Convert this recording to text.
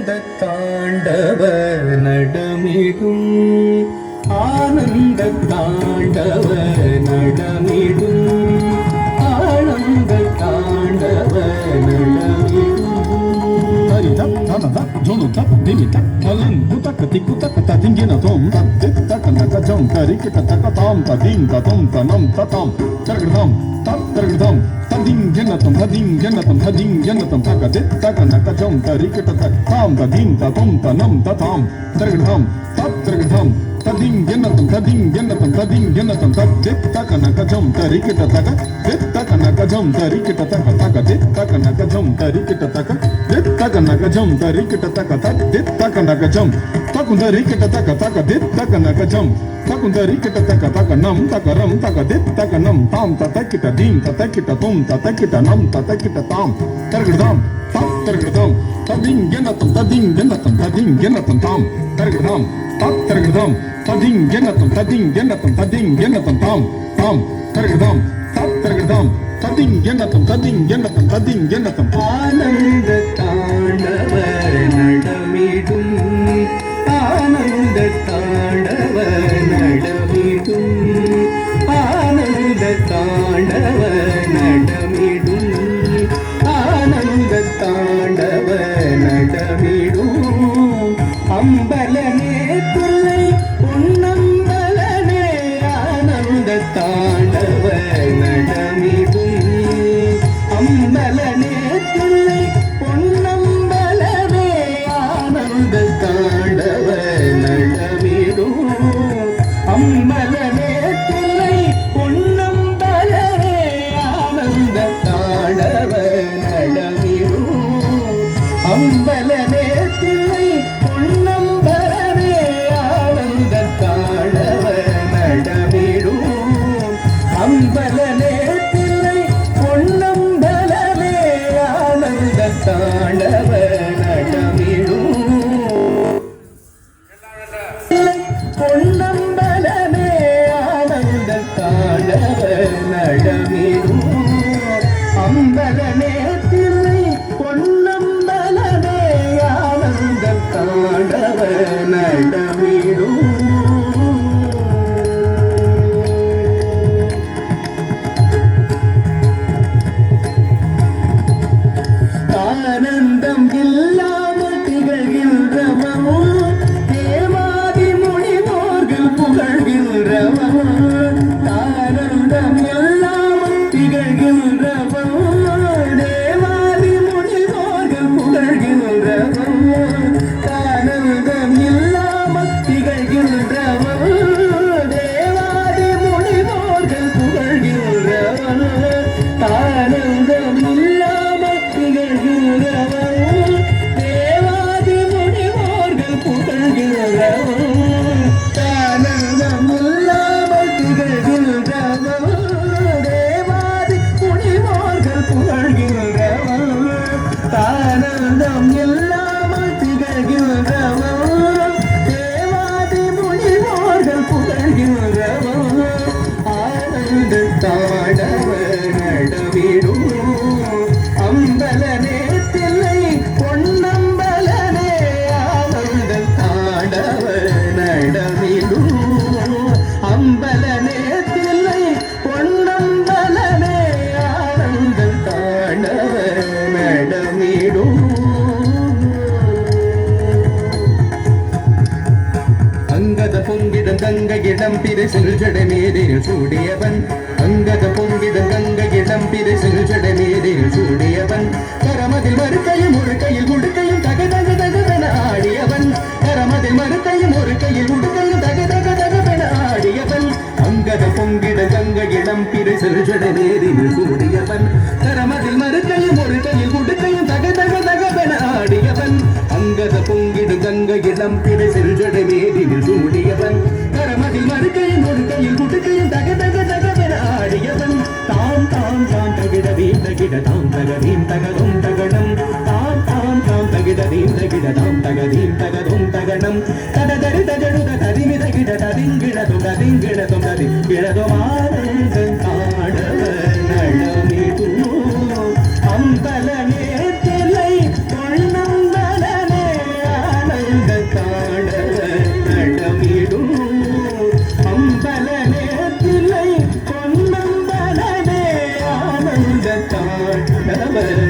ஆனந்த தாண்டவ நடமிடும் ஆனந்த தாண்டவ நடமிடும் ஆனந்த தாண்டவ நடமிடும் ஆனந்த தாண்டவ நடமிடும் ஆனந்த தாண்டவ நடமிடும் ஆனந்த தாண்டவ நடமிடும் ஆனந்த தாண்டவ நடமிடும் அம்பலனே துளை பொன்னம்பலனே ஆனந்த தாண்டவ நடமிடும் அம்பலனே துளை பொன்னம்பலனே ஆனந்த தாண்டவ நடமிடும் அம்பலனே துளை பொன்னம்பலனே ஆனந்த தாண்டவ நடமிடும் அம்பலனே துளை பொன்னம்பலனே ஆனந்த தாண்டவ நடமிடும் அம்பலனே துளை பொன்னம்பலனே ஆனந்த தாண்டவ நடமிடும் பொன்னம்பலனே ஆனந்த தாண்டவ நடமிடும் அம்பலனே தில்லை பொன்னம்பலனே ஆனந்த தாண்டவ நடமிடும் ஆனந்தம் இல்லாமல் திகழ்கின்றவோ தேவாதி முனிவோர்கள் புகழ்கின்றவோ ஆனந்தம் இல்லாமல் திகழ்கின்றவோ தேவாதி முனிவோர்கள் புகழ்கின்றவோ ஆனந்தம் இல்லாமல் திகழ்கின்றவோ தேவாதி முனிவோர்கள் புகழ்கின்றவோ ஆனந்தம் இல்லாமல் திகழ்கிறவன் தேவாதி முனிவோர்கள் புகழ்கிறவன் ஆனந்தம் இல்லாமல் திகழ்கிறவன் தேவாதி முனிவோர்கள் புகழ்கிறவன் ஆனந்தம் இல்லாமல் திகழ்கிறவன் தேவாதி முனிவோர்கள் புகழ்கிறவன் ஆனந்த தாண்டவ நடமிடும் அம்பலனே தில்லை பொன்னம்பலனே ஆனந்த தாண்டவ நடமிடும் அம்பலனே தில்லை பொன்னம்பலனே ஆனந்த தாண்டவ நடமிடும் அங்கத பொங்கிடம் கங்கையிடம் பிறை செல்ஜட மேதில் சூடியவன் அங்கத பொங்கிடம் கங்கையிடம் பிறை செல்ஜட மேதில் சூடியவன் கரமதில் மறுக்கையும் ஒரு கையில் உடுக்கையும் தக தக தகவென ஆடியவன் கரமதில் மறுக்கையும் ஒரு கையில் உடுக்கையும் தக தக தகவென ஆடியவன் அங்கத பொங்கிட கங்கையிடம் பிறை செல்ஜட மேதில் சூடியவன் கரமதில் மறுக்கையும் ஒரு கையில் உடுக்கையும் தக தக தகவென ஆடியவன் அங்கத பொங்கிடு கங்கையிடம் பிறை செல்ஜட மேதில் சூடியவன் கரமதில் மறுக்கையும் ஒரு கையில் உடுக்கையும் தக தக தகவென ஆடியவன் தாம் தாம் தாம் தகிட வீம் தகிட தாம் தகதீம் தகதும் தகணம் தாம் தாம் தாம் தகிட வீம் தகிட தாம் தகதீம் தகதும் தகணம் தடதரி தகடுத ததிமி தகிட ததிங்கிடதும் ததிங்கிடதும் ததிங்கிடதும் ஆனந்த தாண்டவ நடமிடும் அம்பலனே தில்லை பொன்னம்பலனே கணவர்